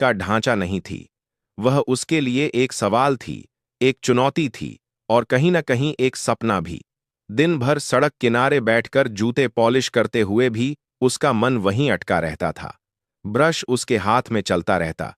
का ढांचा नहीं थी। वह उसके लिए एक सवाल थी, एक चुनौती थी, और कहीं न कहीं एक सपना भी। दिन भर सड़क किनारे बैठकर जूते पॉलिश करते हुए भी उसका मन वहीं अटका रहता था। ब्रश उसके हाथ में चलता रहता,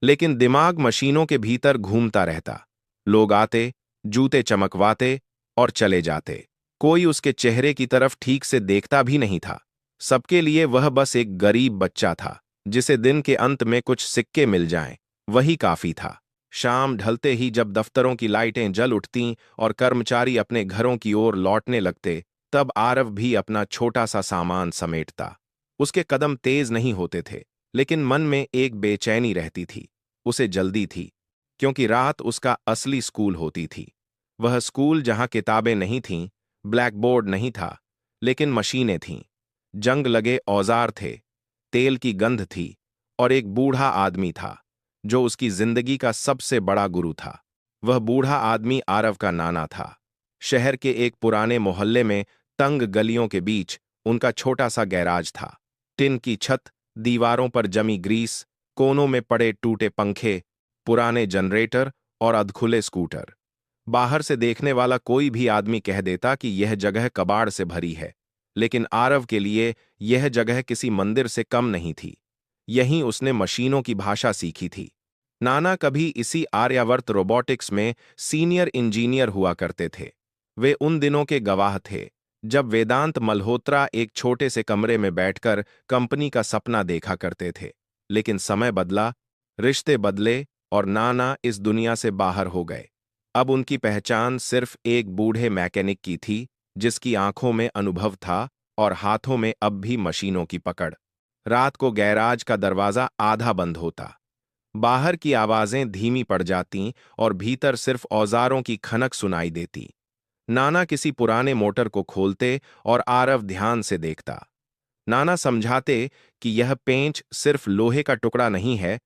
लेकिन दिमाग मशीनों के भीतर घूमता रहता। लोग आते, जूते चमकवाते और चले जाते। कोई उसके चेहरे की तरफ ठीक से देखता भी नहीं था। सबके लिए वह बस एक गरीब बच्चा था, जिसे दिन के अंत में कुछ सिक्के मिल जाएं, वही काफी था। शाम ढलते ही जब दफ्तरों की लाइटें जल उठतीं और कर्मचारी अपने घरों की ओर लौटने लगते, तब आरव भी अपना छोटा सा सामान समेटता। उसके कदम तेज नहीं होते थे, लेकिन मन में एक बेचैनी रहती थी। उसे जल्दी थी, क्योंकि रात उसका असली स्कूल होती थी। वह स्कूल जहां किताबें नहीं थीं, ब्लैक बोर्ड नहीं था, लेकिन मशीनें थीं। जंग लगे औजार थे, तेल की गंध थी, और एक बूढ़ा आदमी था, जो उसकी जिंदगी का सबसे बड़ा गुरु था। वह बूढ़ा आदमी आरव का नाना था। शहर के एक पुराने मोहल्ले में तंग गलियों के बीच उनका छोटा सा गैराज था। टिन की छत, दीवारों पर जमी ग्रीस, कोनों में पड़े टूटे पंखे, पुराने जनरेटर और अधखुले स्कूटर। बाहर से देखने वाला कोई भी आदमी कह देता कि यह जगह कबाड़ से भरी है, लेकिन आरव के लिए यह जगह किसी मंदिर से कम नहीं थी। यहीं उसने मशीनों की भाषा सीखी थी। नाना कभी इसी आर्यावर्त रोबोटिक्स में सीनियर इंजीनियर हुआ करते थे। वे उन दिनों के गवाह थे, जब वेदांत मल्होत्रा एक छोटे से कमरे में बैठकर कंपनी का सपना देखा करते थे। लेकिन समय बदला, रिश्ते बदले, और नाना इस दुनिया से बाहर हो गए। अब उनकी पहचान सिर्फ एक बूढ़े मैकेनिक की थी, जिसकी आंखों में अनुभव था और हाथों में अब भी मशीनों की पकड़। रात को गैराज का दरवाजा आधा बंद होता। बाहर की आवाजें धीमी पड़ जातीं और भीतर सिर्फ औजारों की खनक सुनाई देती। नाना किसी पुराने मोटर को खोलते और आरव ध्यान से देखता। नाना समझाते कि यह पेंच सिर्फ लोहे का टुकड़ा नहीं है,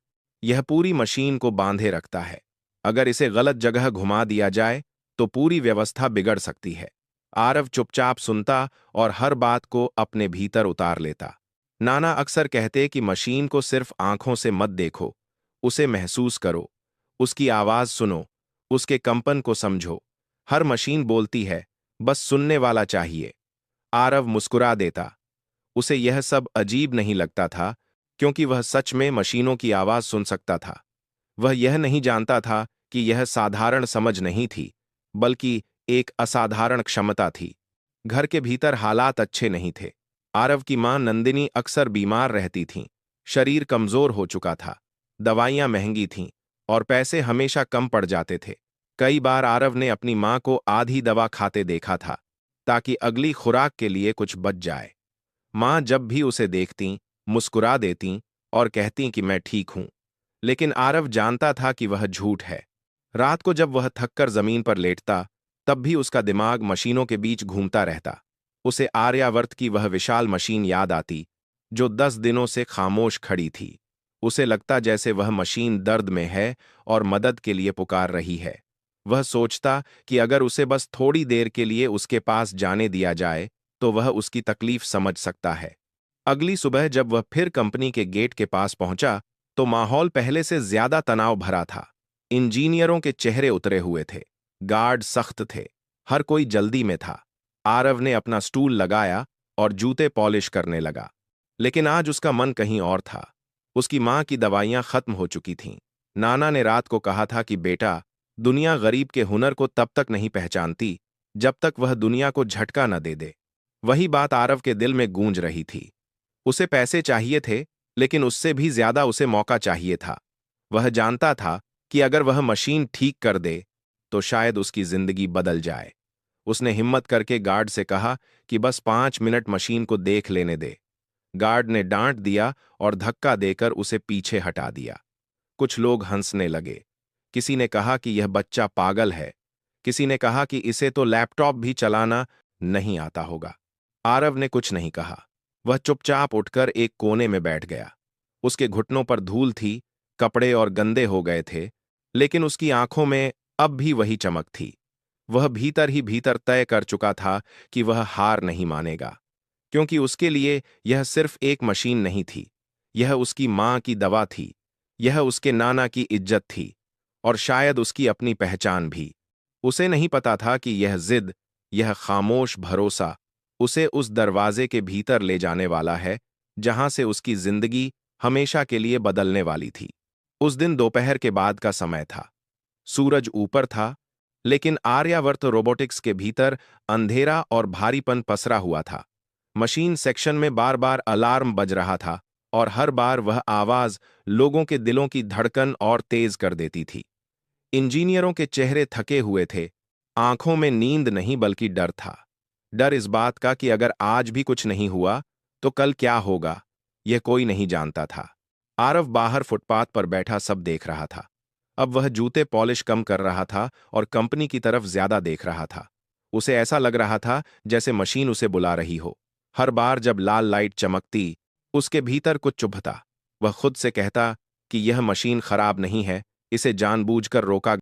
यह पूरी मशीन को बांधे रखता है। अगर इसे गलत जगह घुमा दिया जाए, तो पूरी व्यवस्था बिगड़ सकती है। आरव चुपचाप सुनता और हर बात को अपने भीतर उतार लेता। नाना अक्सर कहते कि मशीन को सिर्फ आंखों से मत देखो, उसे महसूस करो, उसकी आवाज सुनो, उसके कंपन को समझो। हर मशीन बोलती है, बस सुनने वाला चाहिए। आरव मुस्कुरा देता। उसे यह सब अजीब नहीं लगता था, क्योंकि वह सच में मशीनों की आवाज सुन सकता था। वह यह नहीं जानता था कि यह साधारण समझ नहीं थी, बल्कि एक असाधारण क्षमता थी। घर के भीतर हालात अच्छे नहीं थे। आरव की मां नंदिनी अक्सर बीमार रहती थीं। शरीर कमजोर हो चुका था, दवाइयां महंगी थीं, और पैसे हमेशा कम पड़ जाते थे। कई बार आरव ने अपनी मां को आधी दवा खाते देखा था, ताकि अगली खुराक के लिए कुछ बच जाए। मां जब भी उसे देखतीं, मुस्कुरा देतीं और कहतीं कि मैं ठीक हूं। लेकिन आरव जानता था कि वह झूठ है। रात को जब वह थककर जमीन पर लेटता, तब भी उसका दिमाग मशीनों के बीच घूमता रहता। उसे आर्यावर्त की वह विशाल मशीन याद आती, जो 10 दिनों से खामोश खड़ी थी। उसे लगता जैसे वह मशीन दर्द में है और मदद के लिए पुकार रही है। वह सोचता कि अगर उसे बस थोड़ी देर के लिए उसके पास जाने दिया जाए, तो वह उसकी तकलीफ समझ सकता है। अगली सुबह जब वह फिर कंपनी के गेट के पास पहुंचा, तो माहौल पहले से ज्यादा तनाव भरा था। इंजीनियरों के चेहरे उतरे हुए थे, गार्ड सख्त थे, हर कोई जल्दी में था। आरव ने अपना स्टूल लगाया और जूते पॉलिश करने लगा। लेकिन आज उसका मन कहीं और था। उसकी मां की दवाइयां खत्म हो चुकी थीं। नाना ने रात को कहा था कि बेटा, दुनिया गरीब के हुनर को तब तक नहीं पहचानती, जब तक वह दुनिया को झटका न दे दे। वही बात आरव के दिल में गूंज रही थी। उसे पैसे चाहिए थे, लेकिन उससे भी ज्यादा उसे मौका चाहिए था। वह जानता था कि अगर वह मशीन ठीक कर दे, तो शायद उसकी जिंदगी बदल जाए। उसने हिम्मत करके गार्ड से कहा कि बस 5 मिनट मशीन को देख लेने दे। गार्ड ने डांट दिया और धक्का देकर उसे पीछे हटा दिया। कुछ लोग हंसने लगे। किसी ने कहा कि यह बच्चा पागल है। किसी ने कहा कि इसे तो लैपटॉप भी चलाना नहीं आता होगा। आरव ने कुछ नहीं कहा। वह चुपचाप उठकर एक कोने में बैठ गया। उसके घुटनों पर धूल थी, कपड़े और गंदे हो गए थे, लेकिन उसकी आंखों में अब भी वही चमक थी। वह भीतर ही भीतर तय कर चुका था कि वह हार नहीं मानेगा, क्योंकि उसके लिए यह सिर्फ एक मशीन नहीं थी, यह उसकी मां की दवा थी, यह उसके नाना की इज्जत थी और शायद उसकी अपनी पहचान भी। उसे नहीं पता था कि यह जिद, यह खामोश भरोसा उसे उस दरवाजे के भीतर ले जाने वाला है जहां से उसकी जिंदगी हमेशा के लिए बदलने वाली थी। उस दिन दोपहर के बाद का समय था। सूरज ऊपर था, लेकिन आर्यावर्त रोबोटिक्स के भीतर अंधेरा और भारीपन पसरा हुआ था। मशीन सेक्शन में बार बार अलार्म बज रहा था और हर बार वह आवाज लोगों के दिलों की धड़कन और तेज कर देती थी। इंजीनियरों के चेहरे थके हुए थे, आंखों में नींद नहीं बल्कि डर था। डर इस बात का कि अगर आज भी कुछ नहीं हुआ तो कल क्या होगा, यह कोई नहीं जानता था। आरव बाहर फुटपाथ पर बैठा सब देख रहा था। अब वह जूते पॉलिश कम कर रहा था और कंपनी की तरफ ज्यादा देख रहा था। उसे ऐसा लग रहा था जैसे मशीन उसे बुला रही हो। हर बार जब लाल लाइट चमकती, उसके भीतर कुछ चुभता। वह खुद से कहता कि यह मशीन खराब नहीं है, इसे जानबूझकर रोका